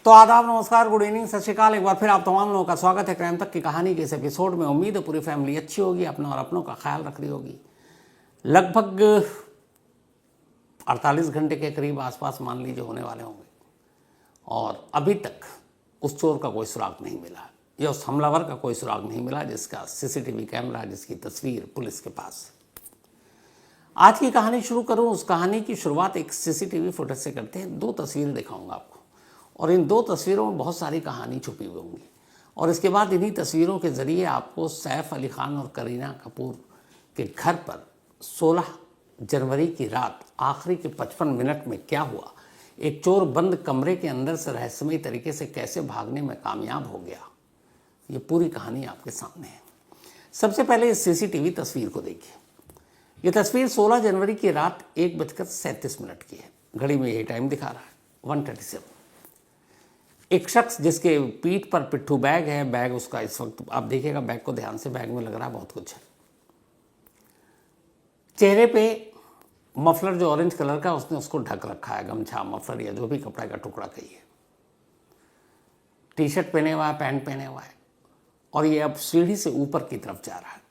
तो आदाब, नमस्कार, गुड इवनिंग, सत श्रीकाल। एक बार फिर आप तमाम लोगों का स्वागत है क्राइम तक की कहानी के इस एपिसोड में। उम्मीद है पूरी फैमिली अच्छी होगी, अपना और अपनों का ख्याल रख रही होगी। लगभग 48 घंटे के करीब आसपास मान लीजिए होने वाले होंगे और अभी तक उस चोर का कोई सुराग नहीं मिला या उस हमलावर का कोई सुराग नहीं मिला जिसका सीसीटीवी कैमरा, जिसकी तस्वीर पुलिस के पास। आज की कहानी शुरू करूं, उस कहानी की शुरुआत एक सीसीटीवी फुटेज से करते हैं। 2 तस्वीरें दिखाऊंगा आपको और इन 2 तस्वीरों में बहुत सारी कहानी छुपी हुई होंगी और इसके बाद इन्हीं तस्वीरों के ज़रिए आपको सैफ अली खान और करीना कपूर के घर पर 16 जनवरी की रात आखिरी के 55 मिनट में क्या हुआ, एक चोर बंद कमरे के अंदर से रहस्यमयी तरीके से कैसे भागने में कामयाब हो गया, ये पूरी कहानी आपके सामने है। सबसे पहले इस सीसीटीवी तस्वीर को देखिए। ये तस्वीर 16 जनवरी की रात 1:37 की है। घड़ी में यही टाइम दिखा रहा है 1:37। एक शख्स जिसके पीठ पर पिट्ठू बैग है, बैग उसका इस वक्त आप देखिएगा, बैग को ध्यान से, बैग में लग रहा है बहुत कुछ है। चेहरे पे मफलर जो ऑरेंज कलर का, उसने उसको ढक रखा है, गमछा, मफलर या जो भी कपड़े का टुकड़ा कहिए। टी शर्ट पहने हुआ है, पैंट पहने हुआ है और ये अब सीढ़ी से ऊपर की तरफ जा रहा है।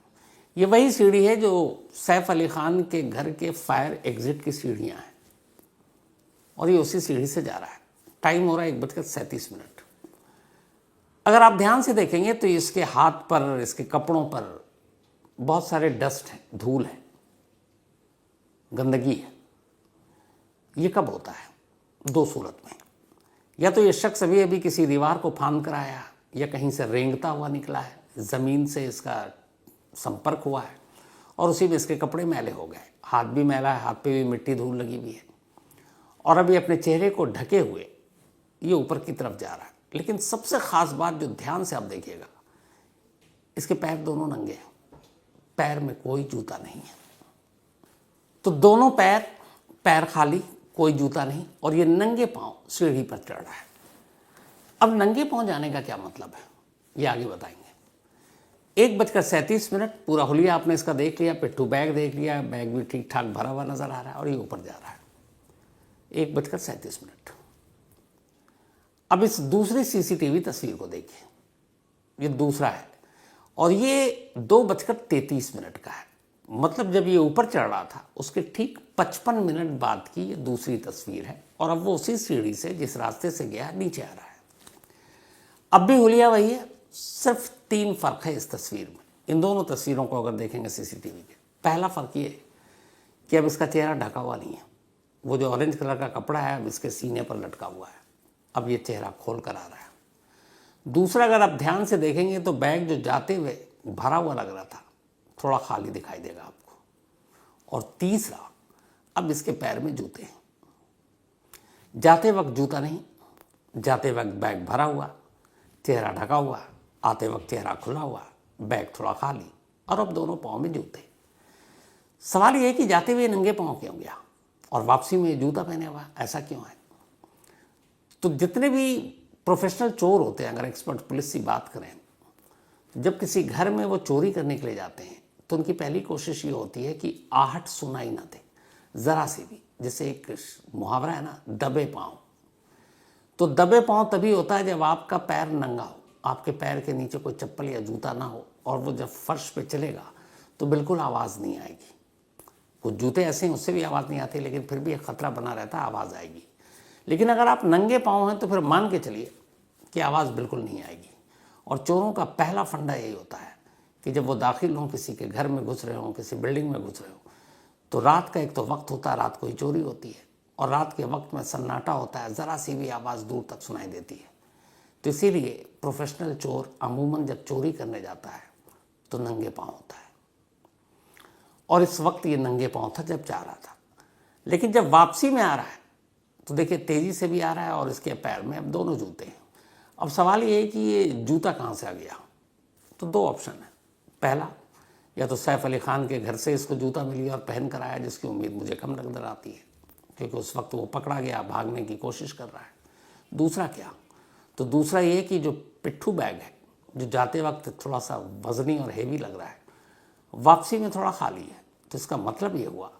ये वही सीढ़ी है जो सैफ अली खान के घर के फायर एग्जिट की सीढ़ियां हैं और ये उसी सीढ़ी से जा रहा है। टाइम हो रहा है 1:37। अगर आप ध्यान से देखेंगे तो इसके हाथ पर, इसके कपड़ों पर बहुत सारे डस्ट है, धूल है, गंदगी है। ये कब होता है? 2 सूरत में। या तो ये शख्स अभी अभी किसी दीवार को फांद कर आया या कहीं से रेंगता हुआ निकला है, ज़मीन से इसका संपर्क हुआ है और उसी में इसके कपड़े मैले हो गए, हाथ भी मैला है, हाथ पे भी मिट्टी धूल लगी हुई है और अभी अपने चेहरे को ढके हुए ये ऊपर की तरफ जा रहा है। लेकिन सबसे ख़ास बात जो ध्यान से आप देखिएगा, इसके पैर दोनों नंगे हैं, पैर में कोई जूता नहीं है। तो दोनों पैर खाली, कोई जूता नहीं और ये नंगे पांव सीढ़ी पर चढ़ रहा है। अब नंगे पांव जाने का क्या मतलब है, ये आगे बताएंगे। 1:37 पूरा हुलिया आपने इसका देख लिया, पिट्ठू बैग देख लिया, बैग भी ठीक ठाक भरा हुआ नजर आ रहा है और ये ऊपर जा रहा है। 1:37। अब इस दूसरी सीसीटीवी तस्वीर को देखिए, ये दूसरा है और ये 2:33 का है। मतलब जब ये ऊपर चढ़ रहा था उसके ठीक 55 मिनट बाद की ये दूसरी तस्वीर है और अब वो उसी सीढ़ी से, जिस रास्ते से गया, नीचे आ रहा है। अब भी हुलिया वही है, सिर्फ 3 फर्क है इस तस्वीर में। इन दोनों तस्वीरों को अगर देखेंगे सीसीटीवी के, पहला फर्क ये कि अब इसका चेहरा ढका हुआ नहीं है। वो जो ऑरेंज कलर का कपड़ा है अब इसके सीने पर लटका हुआ है, अब ये चेहरा खोल कर आ रहा है। दूसरा, अगर आप ध्यान से देखेंगे तो बैग जो जाते हुए भरा हुआ लग रहा था, थोड़ा खाली दिखाई देगा आपको। और तीसरा, अब इसके पैर में जूते हैं। जाते वक्त जूता नहीं, जाते वक्त बैग भरा हुआ, चेहरा ढका हुआ, आते वक्त चेहरा खुला हुआ, बैग थोड़ा खाली और अब दोनों पाँव में जूते। सवाल ये है कि जाते हुए नंगे पाँव क्यों गया और वापसी में जूता पहने हुआ, ऐसा क्यों है? तो जितने भी प्रोफेशनल चोर होते हैं, अगर एक्सपर्ट पुलिस की बात करें, जब किसी घर में वो चोरी करने के लिए जाते हैं तो उनकी पहली कोशिश ये होती है कि आहट सुनाई ना दे ज़रा सी भी। जैसे एक मुहावरा है ना, दबे पाँव। तो दबे पाँव तभी होता है जब आपका पैर नंगा हो, आपके पैर के नीचे कोई चप्पल या जूता ना हो और वो जब फर्श पे चलेगा तो बिल्कुल आवाज़ नहीं आएगी। कुछ जूते ऐसे हैं उससे भी आवाज़ नहीं आती, लेकिन फिर भी एक ख़तरा बना रहता है, आवाज़ आएगी। लेकिन अगर आप नंगे पाँव हैं तो फिर मान के चलिए कि आवाज़ बिल्कुल नहीं आएगी। और चोरों का पहला फंडा यही होता है कि जब वो दाखिल हों, किसी के घर में घुस रहे हों, किसी बिल्डिंग में घुस रहे हों, तो रात का एक तो वक्त होता है, रात को ही चोरी होती है और रात के वक्त में सन्नाटा होता है, ज़रा सी भी आवाज़ दूर तक सुनाई देती है। तो इसीलिए प्रोफेशनल चोर अमूमन जब चोरी करने जाता है तो नंगे पाँव होता है और इस वक्त ये नंगे पाँव था जब जा रहा था। लेकिन जब वापसी में आ रहा है तो देखिए तेज़ी से भी आ रहा है और इसके पैर में अब दोनों जूते हैं। अब सवाल ये है कि ये जूता कहाँ से आ गया? तो 2 ऑप्शन है। पहला, या तो सैफ अली खान के घर से इसको जूता मिली और पहन कर आया, जिसकी उम्मीद मुझे कम नजर आती है क्योंकि उस वक्त वो पकड़ा गया, भागने की कोशिश कर रहा है। दूसरा क्या? तो दूसरा ये कि जो पिट्ठू बैग है, जो जाते वक्त थोड़ा सा वजनी और हेवी लग रहा है, वापसी में थोड़ा खाली है। तो इसका मतलब ये हुआ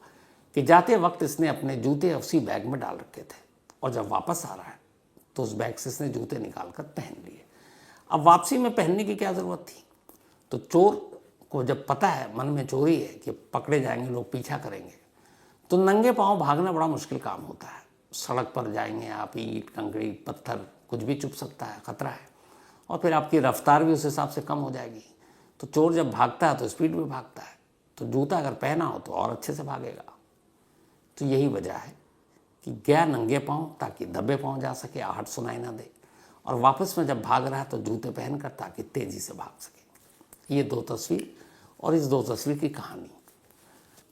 कि जाते वक्त इसने अपने जूते उसी बैग में डाल रखे थे और जब वापस आ रहा है तो उस बैग से इसने जूते निकाल कर पहन लिए। अब वापसी में पहनने की क्या ज़रूरत थी? तो चोर को जब पता है मन में चोरी है कि पकड़े जाएंगे, लोग पीछा करेंगे, तो नंगे पांव भागना बड़ा मुश्किल काम होता है। सड़क पर जाएंगे आप, ईंट कंकड़ी पत्थर कुछ भी चुभ सकता है, खतरा है, और फिर आपकी रफ्तार भी उस हिसाब से कम हो जाएगी। तो चोर जब भागता है तो स्पीड में भागता है, तो जूता अगर पहना हो तो और अच्छे से भागेगा। तो यही वजह है कि गया नंगे पांव ताकि दबे पांव जा सके, आहट सुनाई ना दे, और वापस में जब भाग रहा है तो जूते पहनकर ताकि तेजी से भाग सके। ये दो तस्वीर और इस दो तस्वीर की कहानी।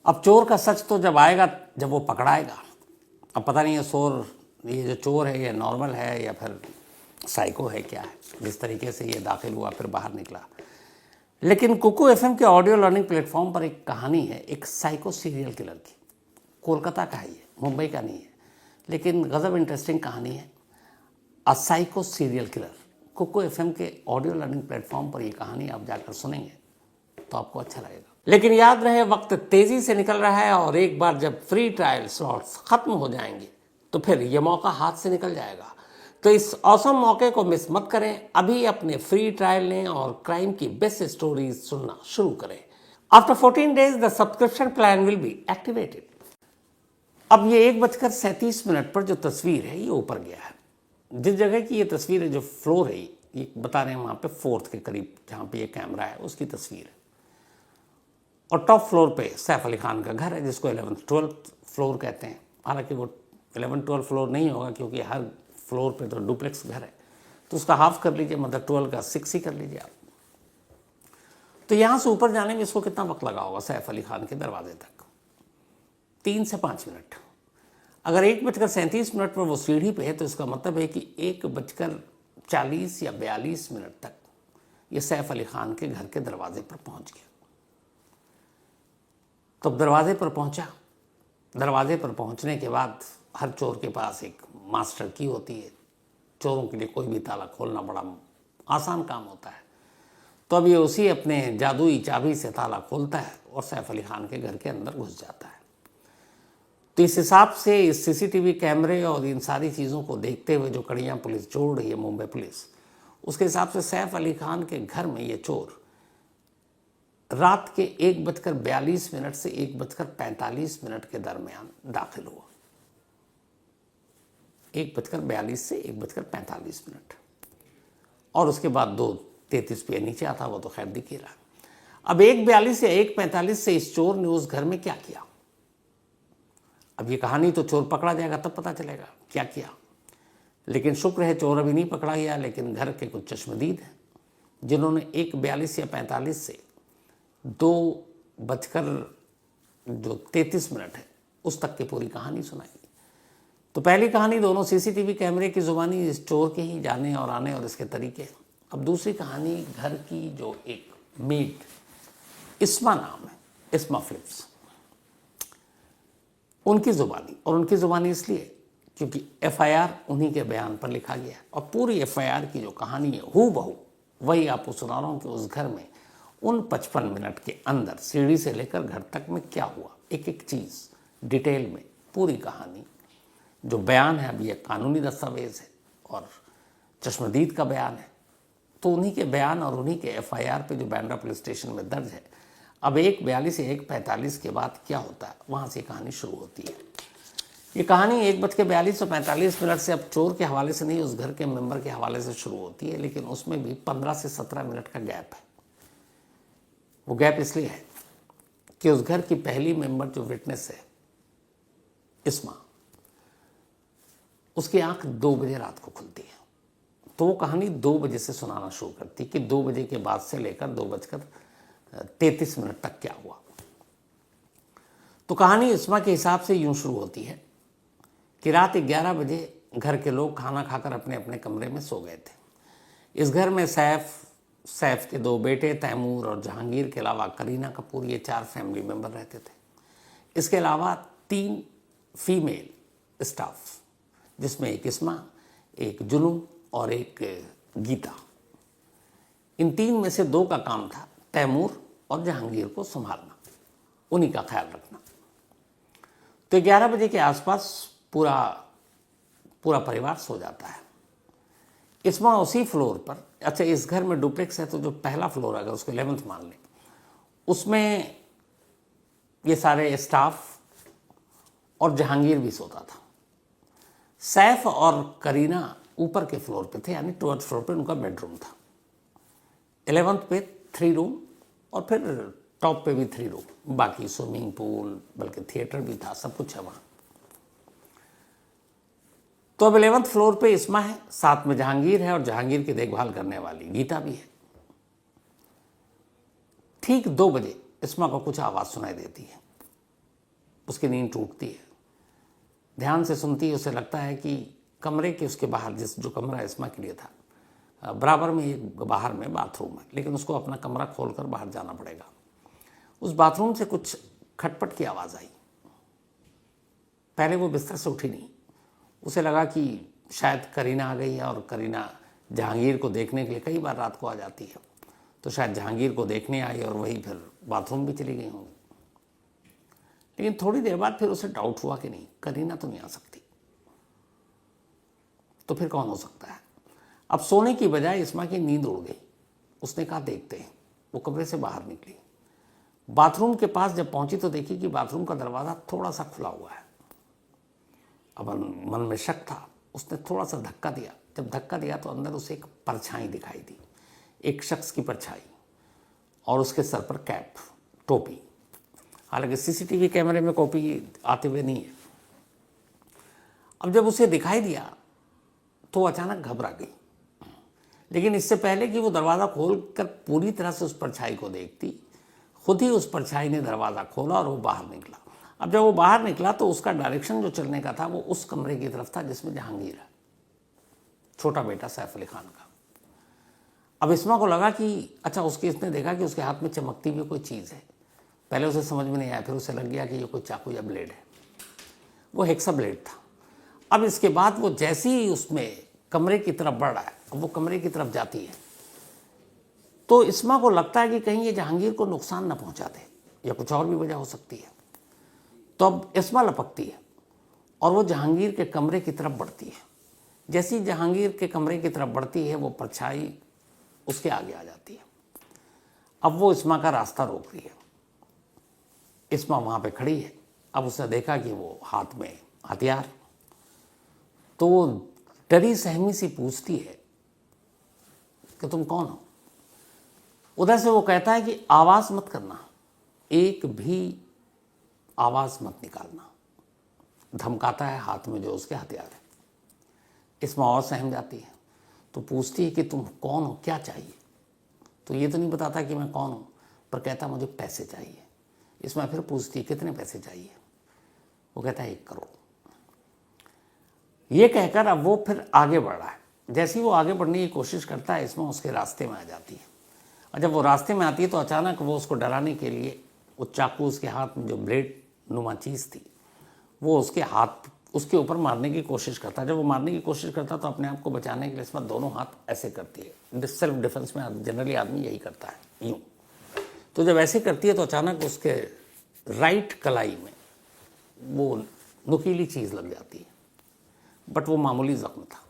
अब चोर का सच तो जब आएगा, जब वो पकड़ाएगा। अब पता नहीं ये जो चोर है ये नॉर्मल है या फिर साइको है, क्या है, जिस तरीके से ये दाखिल हुआ फिर बाहर निकला। लेकिन कुकू एफएम के ऑडियो लर्निंग प्लेटफॉर्म पर एक कहानी है एक साइको सीरियल किलर की। कोलकाता का है, ये मुंबई का नहीं है, लेकिन गजब इंटरेस्टिंग कहानी है। A psycho serial killer. Kuku FM के ऑडियो लर्निंग प्लेटफॉर्म पर ये कहानी आप जाकर सुनेंगे तो आपको अच्छा लगेगा। लेकिन याद रहे, वक्त तेजी से निकल रहा है और एक बार जब फ्री ट्रायल स्लॉट्स खत्म हो जाएंगे तो फिर यह मौका हाथ से निकल जाएगा। तो इस औसम मौके को मिस मत करें। अभी अपने फ्री ट्रायल लें और क्राइम की बेस्ट स्टोरीज सुनना शुरू करें। After 14 days the subscription plan will be activated. अब ये 1:37 पर जो तस्वीर है ये ऊपर गया है। जिस जगह की ये तस्वीर है, जो फ्लोर है, ये बता रहे हैं वहां पे 4th के करीब जहां पे ये कैमरा है उसकी तस्वीर है। और टॉप फ्लोर पे सैफ अली खान का घर है जिसको 11th 12th फ्लोर कहते हैं। हालांकि वो 11th 12th फ्लोर नहीं होगा क्योंकि हर फ्लोर पे तो डुप्लेक्स घर है, तो उसका हाफ कर लीजिए, मतलब 12 का 6 ही कर लीजिए आप। तो यहां से ऊपर जाने में इसको कितना वक्त लगा होगा सैफ अली खान के दरवाजे तक? 3 से 5 मिनट। अगर 1:37 पर वो सीढ़ी पे है तो इसका मतलब है कि 1:40 या 42 मिनट तक ये सैफ अली खान के घर के दरवाजे पर पहुंच गया। तब दरवाजे पर पहुंचा। दरवाजे पर पहुंचने के बाद हर चोर के पास एक मास्टर की होती है। चोरों के लिए कोई भी ताला खोलना बड़ा आसान काम होता है। तो अब ये उसी अपने जादुई चाबी से ताला खोलता है और सैफ अली खान के घर के अंदर घुस जाता है। तो इस हिसाब से इस सीसीटीवी कैमरे और इन सारी चीज़ों को देखते हुए जो कड़ियाँ पुलिस जोड़ रही है, मुंबई पुलिस, उसके हिसाब से सैफ अली खान के घर में ये चोर रात के 1:42 से 1:45 के दरमियान दाखिल हुआ। 1:42 से 1:45, और उसके बाद 2:33 पे नीचे आता, वो तो खैर दिख ही रहा। अब 1:42 या 1:45 से इस चोर ने उस घर में क्या किया? अब ये कहानी तो चोर पकड़ा जाएगा तब पता चलेगा क्या किया। लेकिन शुक्र है चोर अभी नहीं पकड़ा गया, लेकिन घर के कुछ चश्मदीद हैं जिन्होंने 1:42 या 45 से 2:33 है उस तक की पूरी कहानी सुनाई। तो पहली कहानी दोनों सीसीटीवी कैमरे की जुबानी, इस चोर के ही जाने और आने और इसके तरीके। अब दूसरी कहानी घर की जो एक मेड, इस्मा नाम है, इस्मा फिलिप्स, उनकी जुबानी। और उनकी जुबानी इसलिए क्योंकि एफआईआर उन्हीं के बयान पर लिखा गया है और पूरी एफआईआर की जो कहानी है हूबहू वही आपको सुना रहा हूँ कि उस घर में उन 55 मिनट के अंदर सीढ़ी से लेकर घर तक में क्या हुआ, एक एक चीज़ डिटेल में पूरी कहानी। जो बयान है, अभी एक कानूनी दस्तावेज है और चश्मदीद का बयान है, तो उन्हीं के बयान और उन्हीं के एफआईआर पे जो बांद्रा पुलिस स्टेशन में दर्ज है। अब 1:42 या 1:45 के बाद क्या होता है, वहाँ से कहानी शुरू होती है। ये कहानी 1:42 और 45 मिनट से अब चोर के हवाले से नहीं, उस घर के मेंबर के हवाले से शुरू होती है, लेकिन उसमें भी 15 से 17 मिनट का गैप है। वो गैप इसलिए है कि उस घर की पहली मेंबर जो विटनेस है, इस्मा, उसकी आंख 2 बजे रात को खुलती है। तो वो कहानी 2 बजे से सुनाना शुरू करती है कि 2 बजे के बाद से लेकर 2:33 तक क्या हुआ। तो कहानी इस्मा के हिसाब से यूं शुरू होती है कि रात 11 बजे घर के लोग खाना खाकर अपने अपने कमरे में सो गए थे। इस घर में सैफ के 2 बेटे तैमूर और जहांगीर के अलावा करीना कपूर, ये 4 फैमिली मेंबर रहते थे। इसके अलावा 3 फीमेल स्टाफ, जिसमें एक इस्मा, एक जुनू और एक गीता। इन 3 में से 2 का काम था तैमूर और जहांगीर को संभालना, उन्हीं का ख्याल रखना। तो 11 बजे के आसपास पूरा परिवार सो जाता है। इस्मा उसी फ्लोर पर, अच्छा इस घर में डुप्लेक्स है तो जो पहला फ्लोर अगर उसको 11th मान लें, उसमें ये सारे स्टाफ और जहांगीर भी सोता था। सैफ और करीना ऊपर के फ्लोर पे थे, यानी 12th फ्लोर पे उनका बेडरूम था। 11th पे 3 रूम और फिर टॉप पे भी 3 रूम, बाकी स्विमिंग पूल, बल्कि थिएटर भी था, सब कुछ है वहाँ। तो अब 11th फ्लोर पे इस्मा है, साथ में जहांगीर है और जहांगीर की देखभाल करने वाली गीता भी है। ठीक 2 बजे इस्मा को कुछ आवाज़ सुनाई देती है, उसकी नींद टूटती है। ध्यान से सुनती है, उसे लगता है कि कमरे के उसके बाहर, जो कमरा इस्मा के लिए था, बराबर में एक बाहर में बाथरूम है, लेकिन उसको अपना कमरा खोलकर बाहर जाना पड़ेगा। उस बाथरूम से कुछ खटपट की आवाज़ आई। पहले वो बिस्तर से उठी नहीं, उसे लगा कि शायद करीना आ गई है, और करीना जहांगीर को देखने के लिए कई बार रात को आ जाती है, तो शायद जहांगीर को देखने आई और वही फिर बाथरूम भी चली गई होंगी। लेकिन थोड़ी देर बाद फिर उसे डाउट हुआ कि नहीं, करीना तो नहीं आ सकती, तो फिर कौन हो सकता है। अब सोने की बजाय इस्मा की नींद उड़ गई। उसने कहा देखते हैं, वो कमरे से बाहर निकली। बाथरूम के पास जब पहुंची तो देखी कि बाथरूम का दरवाज़ा थोड़ा सा खुला हुआ है। अब मन में शक था, उसने थोड़ा सा धक्का दिया। जब धक्का दिया तो अंदर उसे एक परछाई दिखाई दी, एक शख्स की परछाई, और उसके सर पर कैप, टोपी। हालांकि सीसीटीवी कैमरे में कॉपी आते हुए नहीं है। अब जब उसे दिखाई दिया तो अचानक घबरा गई, लेकिन इससे पहले कि वो दरवाज़ा खोलकर पूरी तरह से उस परछाई को देखती, खुद ही उस परछाई ने दरवाज़ा खोला और वो बाहर निकला। अब जब वो बाहर निकला तो उसका डायरेक्शन जो चलने का था वो उस कमरे की तरफ था जिसमें जहांगीर है, छोटा बेटा सैफ अली खान का। अब इस्मा को लगा कि अच्छा, इसने देखा कि उसके हाथ में चमकती हुई कोई चीज़ है। पहले उसे समझ में नहीं आया, फिर उसे लग गया कि ये कोई चाकू या ब्लेड है। वो हेक्सा ब्लेड था। अब इसके बाद वो जैसे ही उसमें कमरे की तरफ बढ़ रहा है, अब वो कमरे की तरफ जाती है, तो इस्मा को लगता है कि कहीं ये जहांगीर को नुकसान न पहुंचा दे, या कुछ और भी वजह हो सकती है। तो अब इस्मा लपकती है और वो जहांगीर के कमरे की तरफ बढ़ती है। जैसी जहांगीर के कमरे की तरफ बढ़ती है, वो परछाई उसके आगे आ जाती है। अब वो इस्मा का रास्ता रोक रही है। इस्मा वहाँ पे खड़ी है। अब उसने देखा कि वो हाथ में हथियार, तो वो डरी सहमी सी पूछती है कि तुम कौन हो। उधर से वो कहता है कि आवाज़ मत करना, एक भी आवाज़ मत निकालना। धमकाता है हाथ में जो उसके हथियार है। इस्मा और सहम जाती है, तो पूछती है कि तुम कौन हो, क्या चाहिए। तो ये तो नहीं बताता कि मैं कौन हूँ, पर कहता मुझे पैसे चाहिए। इस्मा फिर पूछती है कितने पैसे चाहिए। वो कहता है 1 करोड़। ये कहकर अब वो फिर आगे बढ़ रहा है। जैसे ही वो आगे बढ़ने की कोशिश करता है, इस्मा उसके रास्ते में आ जाती है। और जब वो रास्ते में आती है तो अचानक वो उसको डराने के लिए वो चाकू, उसके हाथ में जो ब्लेड नुमा चीज़ थी, वो उसके ऊपर मारने की कोशिश करता है। जब वो मारने की कोशिश करता तो अपने आप को बचाने के लिए इसमें दोनों हाथ ऐसे करती है। सेल्फ डिफेंस में जनरली आदमी यही करता है, यूँ। तो जब ऐसे करती है तो अचानक उसके राइट कलाई में वो नुकीली चीज़ लग जाती है, बट वो मामूली जख्म था।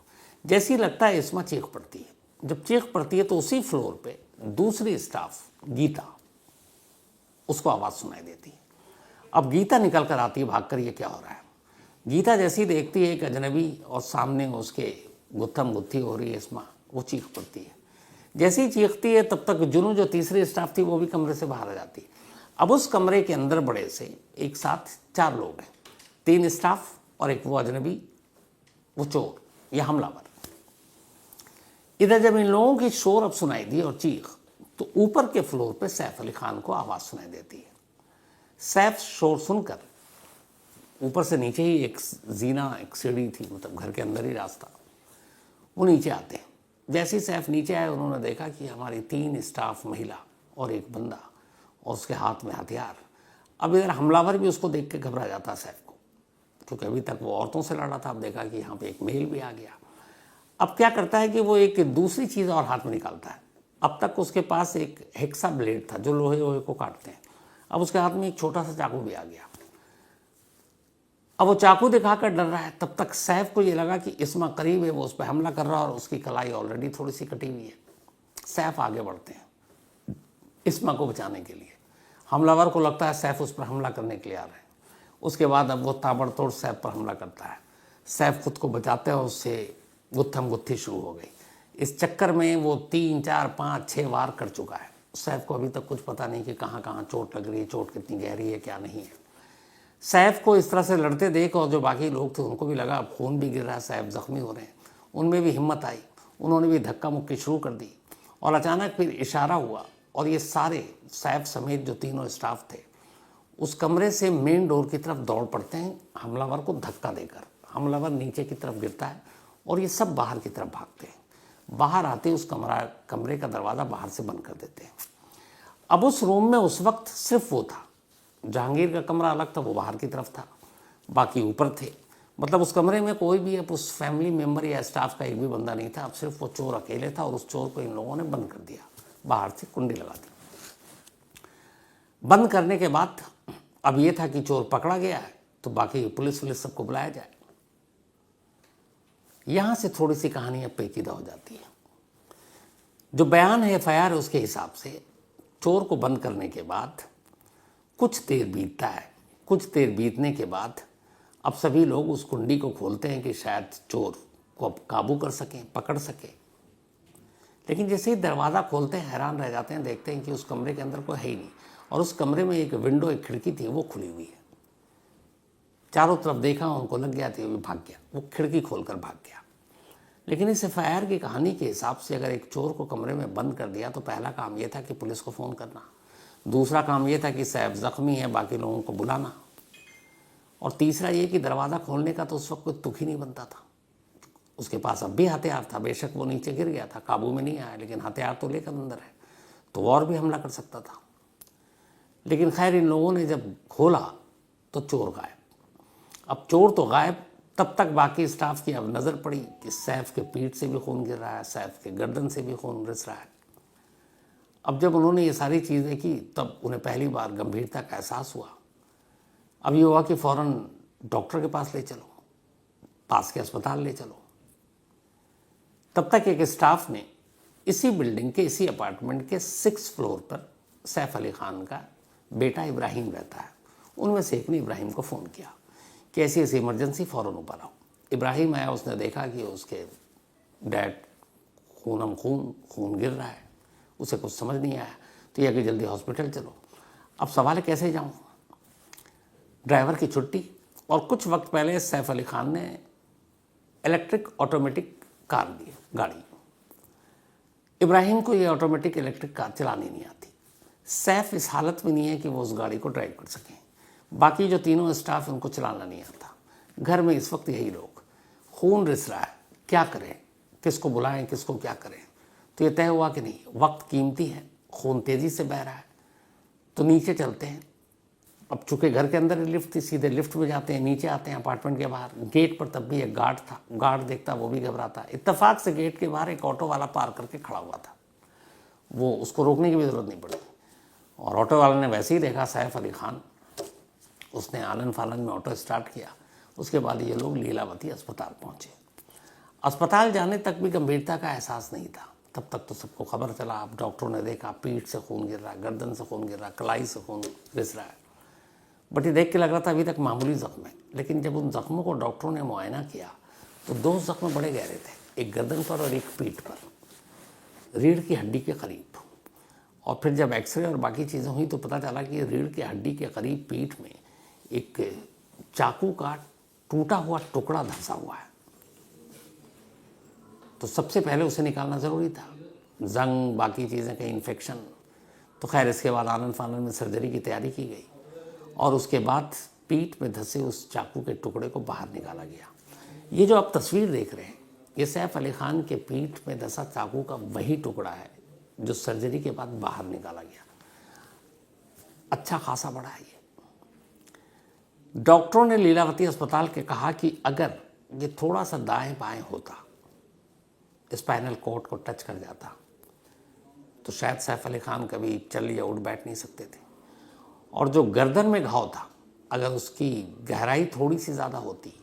जैसे ही लगता है इस्मा चीख पड़ती है। जब चीख पड़ती है तो उसी फ्लोर पे दूसरी स्टाफ गीता, उसको आवाज़ सुनाई देती है। अब गीता निकल कर आती है भागकर, ये क्या हो रहा है। गीता जैसी देखती है एक अजनबी और सामने उसके गुत्थम गुत्थी हो रही है इस्मा, वो चीख पड़ती है। जैसे ही चीखती है तब तक जुनू जो तीसरी स्टाफ थी वो भी कमरे से बाहर आ जाती है। अब उस कमरे के अंदर बड़े से एक साथ 4 लोग हैं, 3 स्टाफ और एक वो अजनबी, वो चोर या हमलावर। इधर जब इन लोगों की शोर अब सुनाई दी और चीख, तो ऊपर के फ्लोर पे सैफ अली खान को आवाज़ सुनाई देती है। सैफ शोर सुनकर ऊपर से नीचे ही एक जीना, एक सीढ़ी थी, मतलब घर के अंदर ही रास्ता, वो नीचे आते हैं। जैसे ही सैफ नीचे आए उन्होंने देखा कि हमारी 3 स्टाफ महिला और एक बंदा, और उसके हाथ में हथियार। अब इधर हमलावर भी उसको देख के घबरा जाता सैफ को, क्योंकि अभी तक वो औरतों से लड़ा था। अब देखा कि यहाँ पे एक मेल भी आ गया। अब क्या करता है कि वो एक दूसरी चीज़ और हाथ में निकालता है। अब तक उसके पास एक हेक्सा ब्लेड था जो लोहे को काटते हैं, अब उसके हाथ में एक छोटा सा चाकू भी आ गया। अब वो चाकू दिखाकर डर रहा है। तब तक सैफ को ये लगा कि इस्मा करीब है, वो उस पर हमला कर रहा है और उसकी कलाई ऑलरेडी थोड़ी सी कटी हुई है। सैफ आगे बढ़ते हैं इस्मा को बचाने के लिए। हमलावर को लगता है सैफ उस पर हमला करने के लिए आ रहे हैं। उसके बाद अब वो ताबड़तोड़ सैफ पर हमला करता है। सैफ खुद को बचाते हैं, उससे गुत्थम गुत्थी शुरू हो गई। इस चक्कर में वो 3, 4, 5, 6 वार कर चुका है। सैफ को अभी तक कुछ पता नहीं कि कहाँ कहाँ चोट लग रही है, चोट कितनी गहरी है, क्या नहीं है। सैफ को इस तरह से लड़ते देख और जो बाकी लोग थे उनको भी लगा खून भी गिर रहा है, सैफ जख्मी हो रहे हैं। उनमें भी हिम्मत आई, उन्होंने भी धक्का मुक्की शुरू कर दी। और अचानक फिर इशारा हुआ और ये सारे सैफ समेत जो तीनों स्टाफ थे उस कमरे से मेन डोर की तरफ दौड़ पड़ते हैं हमलावर को धक्का देकर। हमलावर नीचे की तरफ गिरता है और ये सब बाहर की तरफ भागते हैं। बाहर आते उस कमरे का दरवाज़ा बाहर से बंद कर देते हैं। अब उस रूम में उस वक्त सिर्फ वो था। जहांगीर का कमरा अलग था, वो बाहर की तरफ था, बाकी ऊपर थे। मतलब उस कमरे में कोई भी अब उस फैमिली मेम्बर या स्टाफ का एक भी बंदा नहीं था। अब सिर्फ वो चोर अकेले था और उस चोर को इन लोगों ने बंद कर दिया, बाहर से कुंडी लगा दी। बंद करने के बाद अब ये था कि चोर पकड़ा गया है तो बाकी पुलिस सबको बुलाया जाए। यहां से थोड़ी सी कहानी अब पेचीदा हो जाती है। जो बयान है FIR है उसके हिसाब से चोर को बंद करने के बाद कुछ देर बीतता है। कुछ देर बीतने के बाद अब सभी लोग उस कुंडी को खोलते हैं कि शायद चोर को अब काबू कर सकें, पकड़ सकें। लेकिन जैसे ही दरवाज़ा खोलते हैं हैरान रह जाते हैं, देखते हैं कि उस कमरे के अंदर कोई है ही नहीं। और उस कमरे में एक विंडो, एक खिड़की थी, वो खुली हुई है। चारों तरफ देखा, उनको लग गया था वो भाग गया, वो खिड़की खोलकर भाग गया। लेकिन इस FIR की कहानी के हिसाब से अगर एक चोर को कमरे में बंद कर दिया तो पहला काम ये था कि पुलिस को फ़ोन करना, दूसरा काम ये था कि सैफ ज़ख्मी है, बाकी लोगों को बुलाना, और तीसरा ये कि दरवाज़ा खोलने का तो उस वक्त कोई तुक ही नहीं बनता था। उसके पास अब भी हथियार था, बेशक वो नीचे गिर गया था, काबू में नहीं आया, लेकिन हथियार तो लेकर अंदर है, तो और भी हमला कर सकता था। लेकिन खैर इन लोगों ने जब खोला तो चोर गायब। अब चोर तो गायब, तब तक बाकी स्टाफ की अब नज़र पड़ी कि सैफ के पीठ से भी खून गिर रहा है, सैफ के गर्दन से भी खून रिस रहा है। अब जब उन्होंने ये सारी चीज़ें की तब उन्हें पहली बार गंभीरता का एहसास हुआ। अब ये हुआ कि फ़ौरन डॉक्टर के पास ले चलो, पास के अस्पताल ले चलो। तब तक एक स्टाफ ने इसी बिल्डिंग के, इसी अपार्टमेंट के 6th फ्लोर पर सैफ अली खान का बेटा इब्राहिम रहता है, उनमें से एक ने इब्राहिम को फ़ोन किया कि ऐसी ऐसी इमरजेंसी, फ़ौरन ऊपर आओ। इब्राहिम आया, उसने देखा कि उसके डैड खून गिर रहा है, उसे कुछ समझ नहीं आया, तो यह कि जल्दी हॉस्पिटल चलो। अब सवाल है कैसे जाऊँ, ड्राइवर की छुट्टी, और कुछ वक्त पहले सैफ अली खान ने इलेक्ट्रिक ऑटोमेटिक कार ली, गाड़ी। इब्राहिम को ये ऑटोमेटिक इलेक्ट्रिक कार चलानी नहीं आती। सैफ इस हालत में नहीं है कि वो उस गाड़ी को ड्राइव कर सकें। बाकी जो तीनों स्टाफ उनको चलाना नहीं आता। घर में इस वक्त यही लोग, खून रिस रहा है, क्या करें, किसको बुलाएं, किसको क्या करें। तो ये तय हुआ कि नहीं, वक्त कीमती है, खून तेज़ी से बह रहा है, तो नीचे चलते हैं। अब चूँकि घर के अंदर लिफ्ट थी, सीधे लिफ्ट में जाते हैं, नीचे आते हैं अपार्टमेंट के बाहर। गेट पर तब भी एक गार्ड था, गार्ड देखता वो भी घबराता। इत्तेफाक से गेट के बाहर एक ऑटो वाला पार करके खड़ा हुआ था, वो उसको रोकने की भी ज़रूरत नहीं पड़ी। और ऑटो वाले ने वैसे ही देखा सैफ अली खान, उसने आलन फालन में ऑटो स्टार्ट किया। उसके बाद ये लोग लीलावती अस्पताल पहुँचे। अस्पताल जाने तक भी गंभीरता का एहसास नहीं था। तब तक तो सबको खबर चला। अब डॉक्टरों ने देखा पीठ से खून गिर रहा है, गर्दन से खून गिर रहा है, कलाई से खून रिस रहा है। बट ये देख के लग रहा था अभी तक मामूली ज़ख्म है। लेकिन जब उन ज़ख्मों को डॉक्टरों ने मुआयना किया तो 2 ज़ख्म बड़े गहरे थे, एक गर्दन पर और एक पीठ पर, रीढ़ की हड्डी के करीब। और फिर जब एक्सरे और बाकी चीज़ें हुई तो पता चला कि रीढ़ की हड्डी के करीब पीठ में एक चाकू का टूटा हुआ टुकड़ा धंसा हुआ है। तो सबसे पहले उसे निकालना ज़रूरी था, जंग बाकी चीज़ें, कहीं इन्फेक्शन। तो खैर इसके बाद आनन फानन में सर्जरी की तैयारी की गई और उसके बाद पीठ में धंसे उस चाकू के टुकड़े को बाहर निकाला गया। ये जो आप तस्वीर देख रहे हैं, ये सैफ अली खान के पीठ में धंसा चाकू का वही टुकड़ा है जो सर्जरी के बाद बाहर निकाला गया। अच्छा खासा बड़ा है ये। डॉक्टरों ने लीलावती अस्पताल के कहा कि अगर ये थोड़ा सा दाएं बाएं होता, स्पाइनल कॉर्ड को टच कर जाता, तो शायद सैफ अली खान कभी चल या उठ बैठ नहीं सकते थे। और जो गर्दन में घाव था अगर उसकी गहराई थोड़ी सी ज़्यादा होती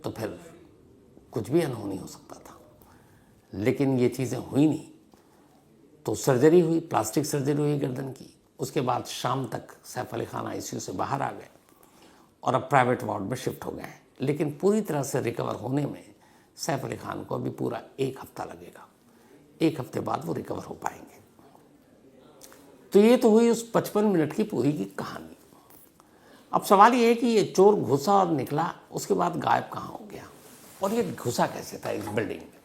तो फिर कुछ भी अनहोनी हो सकता था, लेकिन ये चीज़ें हुई नहीं। तो सर्जरी हुई, प्लास्टिक सर्जरी हुई गर्दन की। उसके बाद शाम तक सैफ अली खान आईसीयू से बाहर आ गए और अब प्राइवेट वार्ड में शिफ्ट हो गए हैं। लेकिन पूरी तरह से रिकवर होने में सैफ अली खान को अभी पूरा 1 हफ्ता लगेगा। 1 हफ्ते बाद वो रिकवर हो पाएंगे। तो ये तो हुई उस 55 मिनट की पूरी की कहानी। अब सवाल ये है कि ये चोर घुसा और निकला, उसके बाद गायब कहाँ हो गया और ये घुसा कैसे था इस बिल्डिंग में।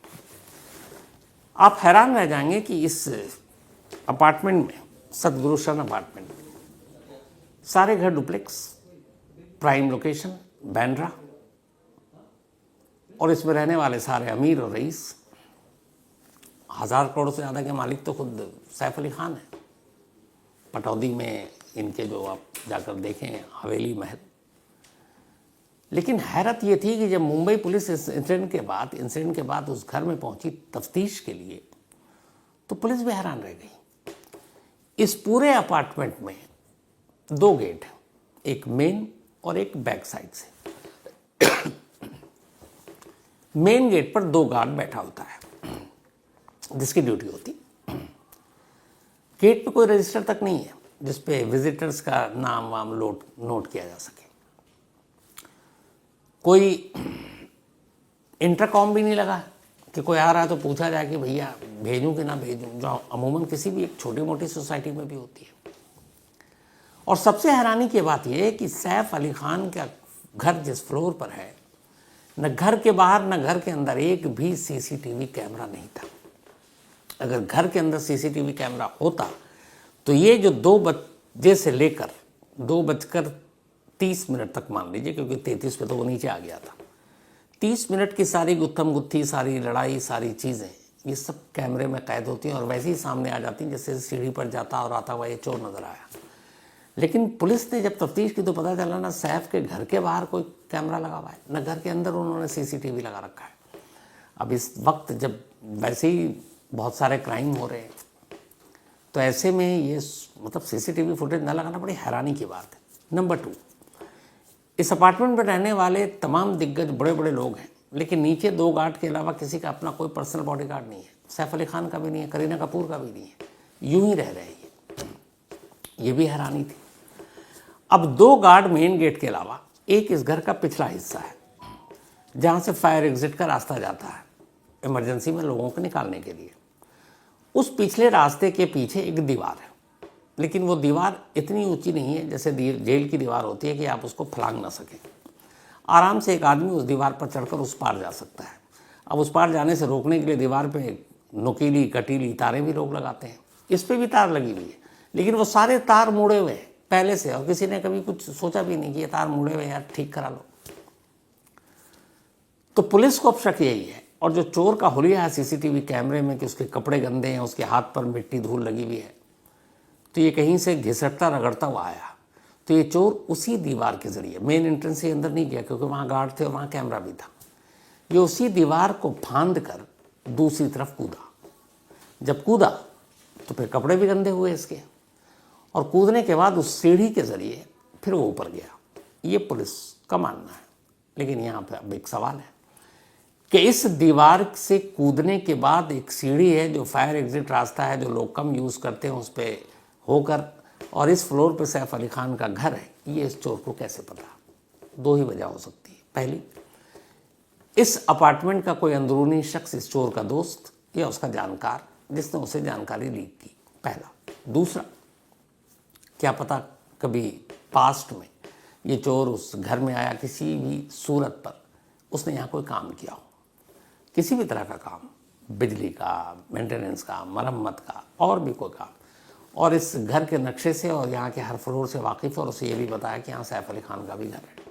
आप हैरान रह जाएंगे कि इस अपार्टमेंट में, सतगुरु शरण अपार्टमेंट में, सारे घर डुप्लेक्स, प्राइम लोकेशन, बैंड्रा, और इसमें रहने वाले सारे अमीर और रईस। 1000 करोड़ से ज़्यादा के मालिक तो खुद सैफ अली खान है। पटौदी में इनके जो आप जाकर देखें हवेली, महल। लेकिन हैरत ये थी कि जब मुंबई पुलिस इस इंसिडेंट के बाद उस घर में पहुंची तफ्तीश के लिए, तो पुलिस भी हैरान रह गई। इस पूरे अपार्टमेंट में 2 गेट हैं, एक मेन और एक बैक साइड से। मेन गेट पर 2 गार्ड बैठा होता है जिसकी ड्यूटी होती। गेट पे कोई रजिस्टर तक नहीं है जिसपे विजिटर्स का नाम वाम नोट किया जा सके। कोई इंटरकॉम भी नहीं लगा कि कोई आ रहा है तो पूछा जाए कि भैया भेजूं कि ना भेजूं, जो अमूमन किसी भी एक छोटी मोटी सोसाइटी में भी होती है। और सबसे हैरानी की बात यह है कि सैफ अली खान का घर जिस फ्लोर पर है, न घर के बाहर न घर के अंदर एक भी सीसीटीवी कैमरा नहीं था। अगर घर के अंदर सीसीटीवी कैमरा होता तो ये जो 2 बजे से लेकर 2:30 तक मान लीजिए, क्योंकि 33 पे तो वो नीचे आ गया था, 30 मिनट की सारी गुत्थम गुत्थी, सारी लड़ाई, सारी चीज़ें ये सब कैमरे में कैद होती हैं और वैसे ही सामने आ जाती हैं जैसे सीढ़ी पर जाता और आता हुआ ये चोर नज़र आया। लेकिन पुलिस ने जब तफ्तीश की तो पता चला ना सैफ के घर के बाहर कोई कैमरा लगा हुआ है, न घर के अंदर उन्होंने सीसीटीवी लगा रखा है। अब इस वक्त जब वैसे ही बहुत सारे क्राइम हो रहे हैं तो ऐसे में ये मतलब सीसीटीवी फुटेज न लगाना बड़ी हैरानी की बात है। नंबर 2, इस अपार्टमेंट में रहने वाले तमाम दिग्गज बड़े बड़े लोग हैं, लेकिन नीचे 2 गार्ड के अलावा किसी का अपना कोई पर्सनल बॉडीगार्ड नहीं है। सैफ अली खान का भी नहीं है, करीना कपूर का भी नहीं है, यूं ही रह रहे हैं। ये भी हैरानी थी। अब 2 गार्ड मेन गेट के अलावा एक इस घर का पिछला हिस्सा है जहां से फायर एग्जिट का रास्ता जाता है इमरजेंसी में लोगों को निकालने के लिए। उस पिछले रास्ते के पीछे एक दीवार है, लेकिन वो दीवार इतनी ऊंची नहीं है जैसे जेल की दीवार होती है कि आप उसको फलांग ना सकें। आराम से एक आदमी उस दीवार पर चढ़कर उस पार जा सकता है। अब उस पार जाने से रोकने के लिए दीवार पे नुकीली कटीली तारें भी लोग लगाते हैं। इस पे भी तार लगी हुई है, लेकिन वो सारे तार मुड़े हुए हैं पहले से, और किसी ने कभी कुछ सोचा भी नहीं कि ये तार मुड़े हुए यार ठीक करा लो। तो पुलिस को अब शक यही है, और जो चोर का हुलिया है सीसीटीवी कैमरे में कि उसके कपड़े गंदे हैं, उसके हाथ पर मिट्टी धूल लगी हुई है, तो ये कहीं से घिसटता रगड़ता हुआ आया। तो ये चोर उसी दीवार के जरिए, मेन एंट्रेंस से अंदर नहीं गया क्योंकि वहाँ गार्ड थे और वहाँ कैमरा भी था, ये उसी दीवार को फांद कर दूसरी तरफ कूदा। जब कूदा तो फिर कपड़े भी गंदे हुए इसके, और कूदने के बाद उस सीढ़ी के जरिए फिर वो ऊपर गया। ये पुलिस का मानना है। लेकिन यहाँ पे अब एक सवाल है कि इस दीवार से कूदने के बाद एक सीढ़ी है जो फायर एग्जिट रास्ता है जो लोग कम यूज़ करते हैं, उस पर होकर, और इस फ्लोर पे सैफ अली खान का घर है, ये इस चोर को कैसे पता? 2 ही वजह हो सकती है। पहली, इस अपार्टमेंट का कोई अंदरूनी शख्स इस चोर का दोस्त या उसका जानकार जिसने उसे जानकारी लीक की, पहला। दूसरा, क्या पता कभी पास्ट में ये चोर उस घर में आया, किसी भी सूरत पर उसने यहाँ कोई काम किया हो, किसी भी तरह का काम, बिजली का, मेंटेनेंस का, मरम्मत का, और भी कोई काम, और इस घर के नक्शे से और यहाँ के हर फ्लोर से वाकिफ़, और उसे ये भी बताया कि यहाँ सैफ अली खान का भी घर है।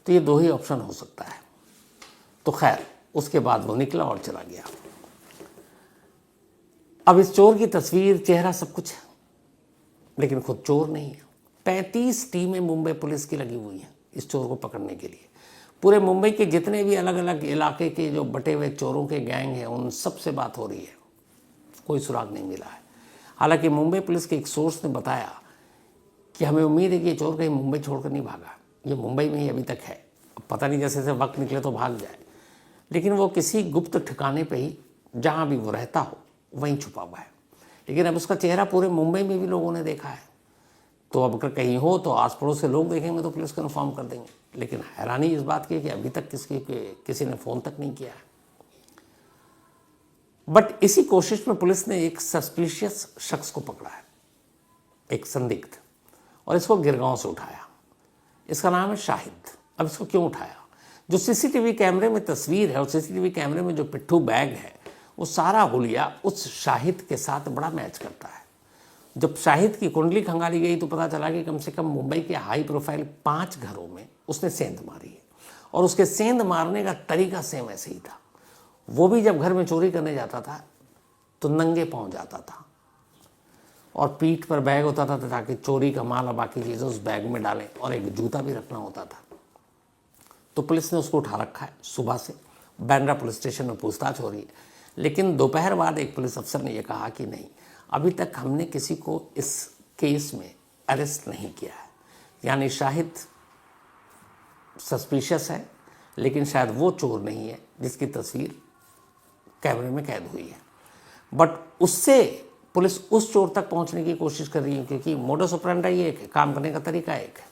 तो ये 2 ही ऑप्शन हो सकता है। तो खैर, उसके बाद वो निकला और चला गया। अब इस चोर की तस्वीर, चेहरा, सब कुछ है, लेकिन खुद चोर नहीं है। 35 टीमें मुंबई पुलिस की लगी हुई हैं इस चोर को पकड़ने के लिए। पूरे मुंबई के जितने भी अलग अलग इलाके के जो बटे हुए चोरों के गैंग हैं, उन सब से बात हो रही है, कोई सुराग नहीं मिला है। हालांकि मुंबई पुलिस के एक सोर्स ने बताया कि हमें उम्मीद है कि ये चोर कहीं मुंबई छोड़कर नहीं भागा, ये मुंबई में ही अभी तक है। अब पता नहीं जैसे जैसे वक्त निकले तो भाग जाए, लेकिन वो किसी गुप्त ठिकाने पे ही जहाँ भी वो रहता हो वहीं छुपा हुआ है। लेकिन अब उसका चेहरा पूरे मुंबई में भी लोगों ने देखा है, तो अब अगर कहीं हो तो आस पड़ोस से लोग देखेंगे तो पुलिस को इन्फॉर्म कर देंगे। लेकिन हैरानी इस बात की है कि अभी तक किसी ने फ़ोन तक नहीं किया है। बट इसी कोशिश में पुलिस ने एक सस्पिशियस शख्स को पकड़ा है, एक संदिग्ध, और इसको गिरगांव से उठाया। इसका नाम है शाहिद। अब इसको क्यों उठाया? जो सीसीटीवी कैमरे में तस्वीर है और सीसीटीवी कैमरे में जो पिट्ठू बैग है, वो सारा हुलिया उस शाहिद के साथ बड़ा मैच करता है। जब शाहिद की कुंडली खंगाली गई तो पता चला कि कम से कम मुंबई के हाई प्रोफाइल 5 घरों में उसने सेंध मारी है, और उसके सेंध मारने का तरीका सेम ऐसे ही था। वो भी जब घर में चोरी करने जाता था तो नंगे पांव जाता था, और पीठ पर बैग होता था ताकि चोरी का माल और बाकी चीज़ें उस बैग में डालें, और एक जूता भी रखना होता था। तो पुलिस ने उसको उठा रखा है। सुबह से बांद्रा पुलिस स्टेशन में पूछताछ हो रही है, लेकिन दोपहर बाद एक पुलिस अफसर ने यह कहा कि नहीं, अभी तक हमने किसी को इस केस में अरेस्ट नहीं किया है। यानी शाहिद सस्पिशियस है, लेकिन शायद वो चोर नहीं है जिसकी तस्वीर कैमरे में कैद हुई है। बट उससे पुलिस उस चोर तक पहुंचने की कोशिश कर रही है, क्योंकि मोडस ऑपरेंडी एक है, काम करने का तरीका एक है,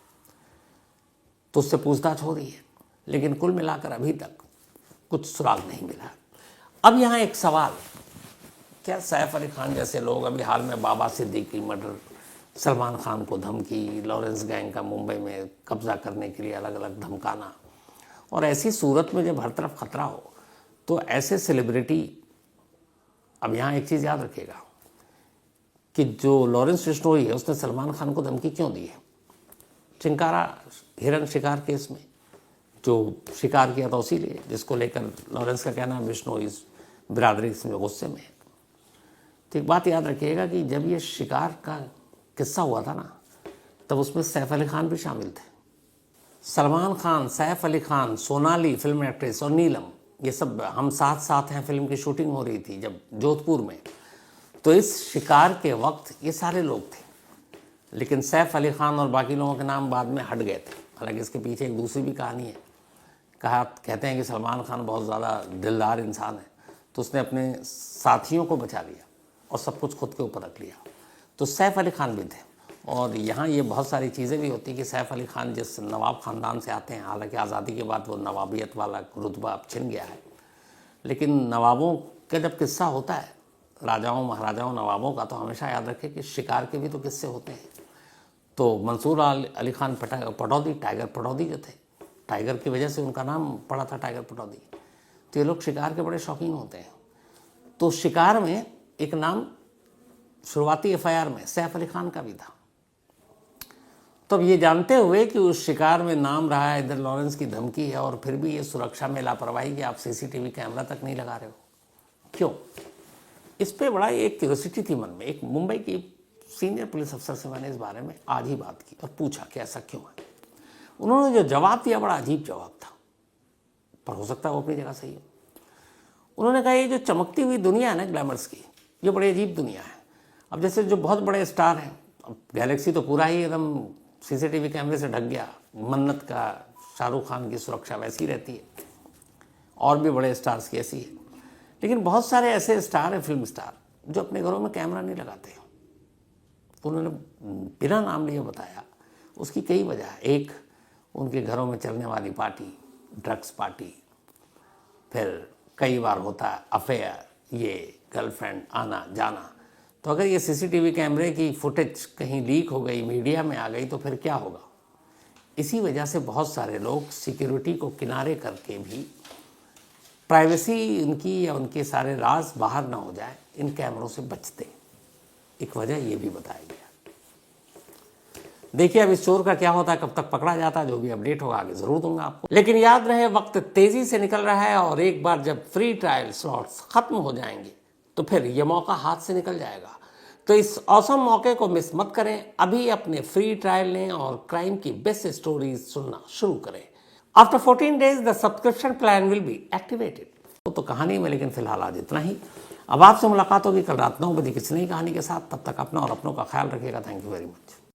तो उससे पूछताछ हो रही है। लेकिन कुल मिलाकर अभी तक कुछ सुराग नहीं मिला। अब यहाँ एक सवाल, क्या सैफ अली खान जैसे लोग, अभी हाल में बाबा सिद्दीकी मर्डर, सलमान खान को धमकी, लॉरेंस गैंग का मुंबई में कब्जा करने के लिए अलग अलग धमकाना, और ऐसी सूरत में जब हर तरफ खतरा हो तो ऐसे सेलिब्रिटी, अब यहाँ एक चीज़ याद रखिएगा कि जो लॉरेंस बिश्नोई है उसने सलमान खान को धमकी क्यों दी है? चिंकारा हिरन शिकार केस में जो शिकार किया था उसी लिए, जिसको लेकर लॉरेंस का कहना है बिश्नोई बिरादरी इसमें गुस्से में है। तो एक बात याद रखिएगा कि जब ये शिकार का किस्सा हुआ था ना, तब उसमें सैफ अली खान भी शामिल थे। सलमान खान, सैफ अली खान, सोनाली फिल्म एक्ट्रेस और नीलम, ये सब हम साथ साथ हैं फिल्म की शूटिंग हो रही थी जब जोधपुर में। तो इस शिकार के वक्त ये सारे लोग थे, लेकिन सैफ अली खान और बाकी लोगों के नाम बाद में हट गए थे। हालांकि इसके पीछे एक दूसरी भी कहानी है। कहते हैं कि सलमान खान बहुत ज़्यादा दिलदार इंसान है, तो उसने अपने साथियों को बचा लिया और सब कुछ खुद के ऊपर रख लिया। तो सैफ अली खान भी थे। और यहाँ ये बहुत सारी चीज़ें भी होती कि सैफ अली खान जिस नवाब ख़ानदान से आते हैं, हालांकि आज़ादी के बाद वो नवाबियत वाला रुतबा अब छिन गया है, लेकिन नवाबों का जब किस्सा होता है, राजाओं महाराजाओं नवाबों का, तो हमेशा याद रखें कि शिकार के भी तो किस्से होते हैं। तो मंसूर अली खान पटौदी, टाइगर पटौदी जो थे, टाइगर की वजह से उनका नाम पड़ा था टाइगर पटौदी। तो ये लोग शिकार के बड़े शौकीन होते हैं। तो शिकार में एक नाम शुरुआती एफआईआर में सैफ अली खान का भी था। तो अब ये जानते हुए कि उस शिकार में नाम रहा है, इधर लॉरेंस की धमकी है, और फिर भी ये सुरक्षा में लापरवाही कि आप सीसीटीवी कैमरा तक नहीं लगा रहे हो, क्यों? इस पे बड़ा एक क्यूरियोसिटी थी मन में। एक मुंबई की सीनियर पुलिस अफसर से मैंने इस बारे में आज ही बात की और पूछा कि ऐसा क्यों है। उन्होंने जो जवाब दिया बड़ा अजीब जवाब था, पर हो सकता है वो अपनी जगह सही हो। उन्होंने कहा ये जो चमकती हुई दुनिया है ना ग्लैमर्स की, ये बड़ी अजीब दुनिया है। अब जैसे जो बहुत बड़े स्टार हैं, अब गैलेक्सी तो पूरा ही एकदम सीसीटीवी कैमरे से ढक गया, मन्नत का शाहरुख खान की सुरक्षा वैसी रहती है, और भी बड़े स्टार्स की ऐसी है। लेकिन बहुत सारे ऐसे स्टार हैं, फिल्म स्टार, जो अपने घरों में कैमरा नहीं लगाते। तो उन्होंने बिना नाम लिए बताया उसकी कई वजह है। एक, उनके घरों में चलने वाली पार्टी, ड्रग्स पार्टी, फिर कई बार होता है अफेयर, ये गर्लफ्रेंड आना जाना। तो अगर ये सीसीटीवी कैमरे की फुटेज कहीं लीक हो गई, मीडिया में आ गई, तो फिर क्या होगा? इसी वजह से बहुत सारे लोग सिक्योरिटी को किनारे करके भी, प्राइवेसी उनकी या उनके सारे राज बाहर ना हो जाए, इन कैमरों से बचते। एक वजह ये भी बताया गया। देखिए अब इस चोर का क्या होता है, कब तक पकड़ा जाता है, जो भी अपडेट होगा आगे जरूर दूंगा आपको। लेकिन याद रहे वक्त तेजी से निकल रहा है, और एक बार जब फ्री ट्रायल स्लॉट्स खत्म हो जाएंगे तो फिर ये मौका हाथ से निकल जाएगा। तो इस औसम मौके को मिस मत करें। अभी अपने फ्री ट्रायल लें और क्राइम की बेस्ट स्टोरीज सुनना शुरू करें। After 14 days the subscription plan will be activated. तो कहानी में लेकिन फिलहाल आज इतना ही। अब आपसे मुलाकात होगी कल रात 9 बजे किसी नई कहानी के साथ। तब तक अपना और अपनों का ख्याल रखिएगा। Thank you very much.